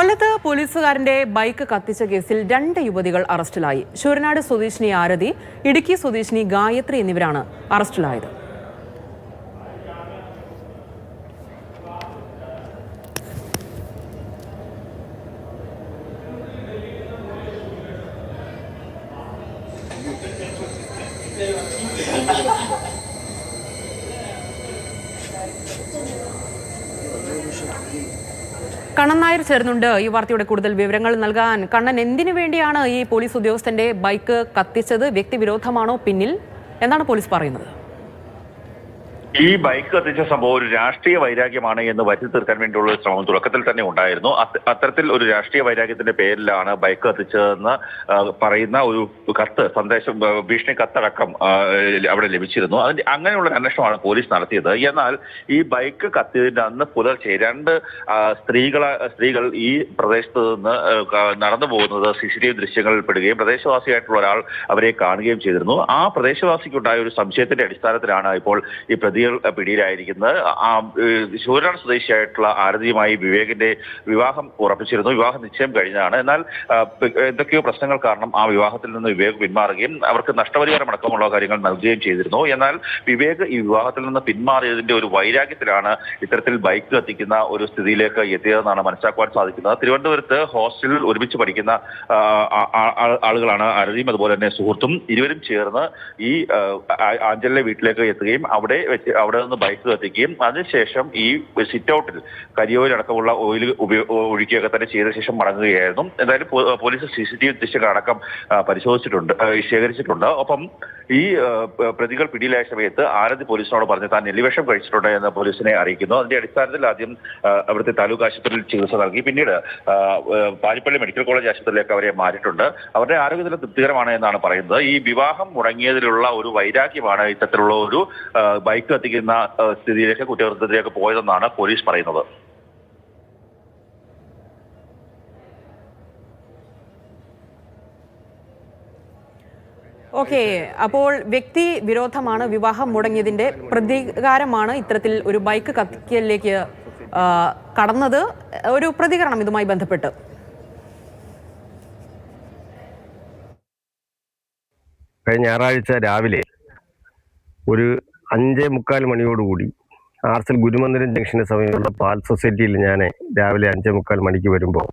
കൊല്ലത്ത് പോലീസുകാരന്റെ ബൈക്ക് കത്തിച്ച കേസിൽ 2 യുവതികൾ അറസ്റ്റിലായി. ശൂരനാട് സ്വദേശിനി ആരതി, ഇടുക്കി സ്വദേശിനി ഗായത്രി എന്നിവരാണ് അറസ്റ്റിലായത്. കണ്ണൻ നായർ ചേർന്നുണ്ട് ഈ വാർത്തയുടെ കൂടുതൽ വിവരങ്ങൾ നൽകാൻ. കണ്ണൻ, എന്തിനു വേണ്ടിയാണ് ഈ പോലീസ് ഉദ്യോഗസ്ഥന്റെ ബൈക്ക് കത്തിച്ചത്? വ്യക്തിവിരോധമാണോ പിന്നിൽ? എന്താണ് പോലീസ് പറയുന്നത്? ഈ ബൈക്ക് കത്തിച്ച സംഭവം ഒരു രാഷ്ട്രീയ വൈരാഗ്യമാണ് എന്ന് വരുത്തി തീർക്കാൻ വേണ്ടിയുള്ള ഒരു ശ്രമം തുടക്കത്തിൽ തന്നെ ഉണ്ടായിരുന്നു. അത്തരത്തിൽ ഒരു രാഷ്ട്രീയ വൈരാഗ്യത്തിന്റെ പേരിലാണ് ബൈക്ക് കത്തിച്ചതെന്ന് പറയുന്ന ഒരു സന്ദേശം, ഭീഷണി കത്തടക്കം അവിടെ ലഭിച്ചിരുന്നു. അതിന്റെ അങ്ങനെയുള്ള അന്വേഷണമാണ് പോലീസ് നടത്തിയത്. എന്നാൽ ഈ ബൈക്ക് കത്തിയതിന്റെ അന്ന് പുലർച്ചെ 2 സ്ത്രീകൾ ഈ പ്രദേശത്ത് നിന്ന് നടന്നു പോകുന്നത് CCTV ദൃശ്യങ്ങളിൽ പെടുകയും പ്രദേശവാസിയായിട്ടുള്ള ഒരാൾ അവരെ കാണുകയും ചെയ്തിരുന്നു. ആ പ്രദേശവാസിക്കുണ്ടായ ഒരു സംശയത്തിന്റെ അടിസ്ഥാനത്തിലാണ് ഇപ്പോൾ ഈ പിടിയിലായിരിക്കുന്നത്. ശൂരനാട് സ്വദേശിയായിട്ടുള്ള ആരതിയുമായി വിവേകിന്റെ വിവാഹം ഉറപ്പിച്ചിരുന്നു. വിവാഹ നിശ്ചയം കഴിഞ്ഞതാണ്. എന്നാൽ എന്തൊക്കെയോ പ്രശ്നങ്ങൾ കാരണം ആ വിവാഹത്തിൽ നിന്ന് വിവേക് പിന്മാറുകയും അവർക്ക് നഷ്ടപരിഹാരം അടക്കമുള്ള കാര്യങ്ങൾ നൽകുകയും ചെയ്തിരുന്നു. എന്നാൽ വിവേക് ഈ വിവാഹത്തിൽ നിന്ന് പിന്മാറിയതിന്റെ ഒരു വൈരാഗ്യത്തിലാണ് ഇത്തരത്തിൽ ബൈക്ക് കത്തിക്കുന്ന ഒരു സ്ഥിതിയിലേക്ക് എത്തിയതെന്നാണ് മനസ്സിലാക്കുവാൻ സാധിക്കുന്നത്. തിരുവനന്തപുരത്ത് ഹോസ്റ്റലിൽ ഒരുമിച്ച് പഠിക്കുന്ന ആളുകളാണ് ആരതിയും അതുപോലെ തന്നെ സുഹൃത്തും. ഇരുവരും ചേർന്ന് ഈ ആഞ്ചലിന്റെ വീട്ടിലേക്ക് എത്തുകയും അവിടെ നിന്ന് ബൈക്ക് കത്തിക്കുകയും അതിനുശേഷം ഈ സിറ്റ് ഔട്ടിൽ കരിയോയിൽ അടക്കമുള്ള ഓയിൽ ഒഴിക്കുകയൊക്കെ തന്നെ ചെയ്ത ശേഷം മടങ്ങുകയായിരുന്നു. എന്തായാലും പോലീസ് CCTV ദൃശ്യങ്ങൾ അടക്കം ശേഖരിച്ചിട്ടുണ്ട്. ഒപ്പം ഈ പ്രതികൾ പിടിയിലായ സമയത്ത് ആരതി പോലീസിനോട് പറഞ്ഞ് താൻ എലിവേഷം കഴിച്ചിട്ടുണ്ട് എന്ന് പോലീസിനെ അറിയിക്കുന്നു. അതിന്റെ അടിസ്ഥാനത്തിൽ ആദ്യം അവിടുത്തെ താലൂക്ക് ആശുപത്രിയിൽ ചികിത്സ നൽകി. പിന്നീട് പാരിപ്പള്ളി മെഡിക്കൽ കോളേജ് ആശുപത്രിയിലേക്ക് അവരെ മാറ്റിയിട്ടുണ്ട്. അവരുടെ ആരോഗ്യനില തൃപ്തികരമാണ് എന്നാണ് പറയുന്നത്. ഈ വിവാഹം മുടങ്ങിയതിലുള്ള ഒരു വൈരാഗ്യമാണ് ഇത്തരത്തിലുള്ള ഒരു ബൈക്ക് കത്തിക്കുന്ന സ്ഥിതിയിലേക്ക്, കുറ്റകൃത്യത്തിലേക്ക് പോയതെന്നാണ് പോലീസ് പറയുന്നത്. ഓക്കെ, അപ്പോൾ വ്യക്തി വിരോധമാണ്, വിവാഹം മുടങ്ങിയതിന്റെ പ്രതികാരമാണ് ഇത്തരത്തിൽ ഒരു ബൈക്ക് കത്തിക്കലിലേക്ക് കടന്നത്. ഒരു പ്രതികരണം ഇതുമായി ബന്ധപ്പെട്ട്. കഴിഞ്ഞ ഞായറാഴ്ച രാവിലെ ഒരു 5:45 മണിയോടുകൂടി ആർസൽ ഗുരുമന്ദിരം ജംഗ്ഷന് സമീപമുള്ള പാൽ സൊസൈറ്റിയിൽ ഞാൻ രാവിലെ 5:45 മണിക്ക് വരുമ്പോൾ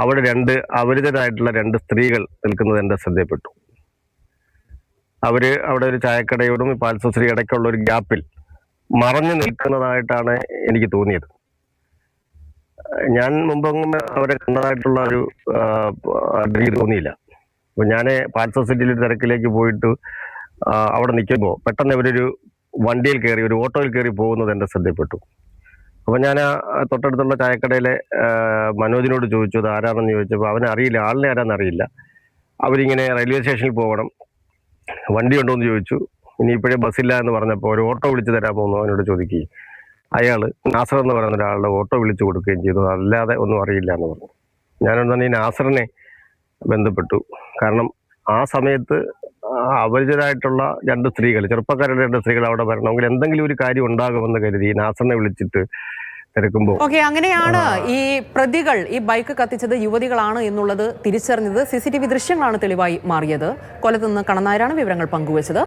അവിടെ 2 അപരിചിതരായിട്ടുള്ള 2 സ്ത്രീകൾ നിൽക്കുന്നത് എൻ്റെ ശ്രദ്ധയിൽപ്പെട്ടു. അവിടെ ഒരു ചായക്കടയോടും പാൽ സൊസൈറ്റി ഇടയ്ക്കുള്ള ഒരു ഗ്യാപ്പിൽ മറഞ്ഞു നിൽക്കുന്നതായിട്ടാണ് എനിക്ക് തോന്നിയത്. ഞാൻ മുമ്പൊന്നും അവരെ കണ്ടതായിട്ടുള്ള ഒരു എനിക്ക് തോന്നിയില്ല. അപ്പോൾ ഞാൻ പാൽ സൊസൈറ്റിയിൽ തിരക്കിലേക്ക് പോയിട്ട് അവിടെ നിൽക്കുമ്പോൾ പെട്ടെന്ന് അവരൊരു വണ്ടിയിൽ കയറി, ഒരു ഓട്ടോയിൽ കയറി പോകുന്നത് എൻ്റെ ശ്രദ്ധയിൽപ്പെട്ടു. അപ്പോൾ ഞാൻ തൊട്ടടുത്തുള്ള ചായക്കടയിലെ മനോജിനോട് ചോദിച്ചു അത് ആരാണെന്ന് ചോദിച്ചപ്പോൾ അവനെ അറിയില്ല, ആളിനെ ആരാന്നറിയില്ല. അവരിങ്ങനെ റെയിൽവേ സ്റ്റേഷനിൽ പോകണം, വണ്ടി ഉണ്ടോ എന്ന് ചോദിച്ചു. ഇനിയിപ്പോഴേ ബസ്സില്ല എന്ന് പറഞ്ഞപ്പോൾ ഒരു ഓട്ടോ വിളിച്ച് തരാമോ എന്ന് അവനോട് ചോദിക്കുകയും അയാൾ നാസർ എന്ന് പറയുന്ന ഒരാളുടെ ഓട്ടോ വിളിച്ചു കൊടുക്കുകയും ചെയ്തു. അല്ലാതെ ഒന്നും അറിയില്ല എന്ന് പറഞ്ഞു. ഞാനൊന്നും തന്നെ ഈ നാസറിനെ ബന്ധപ്പെട്ടു. കാരണം ആ സമയത്ത് അപരിചിതരായിട്ടുള്ള 2 സ്ത്രീകൾ, ചെറുപ്പക്കാരുടെ 2 സ്ത്രീകൾ അവിടെ വരണമെങ്കിൽ എന്തെങ്കിലും ഒരു കാര്യം ഉണ്ടാകുമെന്ന് കരുതി നാസറിനെ വിളിച്ചിട്ട് തിരക്കുമ്പോൾ, അങ്ങനെയാണ് ഈ പ്രതികൾ ഈ ബൈക്ക് കത്തിച്ചത് യുവതികളാണ് എന്നുള്ളത് തിരിച്ചറിഞ്ഞത്. CCTV ദൃശ്യങ്ങളാണ് തെളിവായി മാറിയത്. കൊല്ലത്ത് നിന്ന് കണ്ണൻ നായരാണ് വിവരങ്ങൾ പങ്കുവച്ചത്.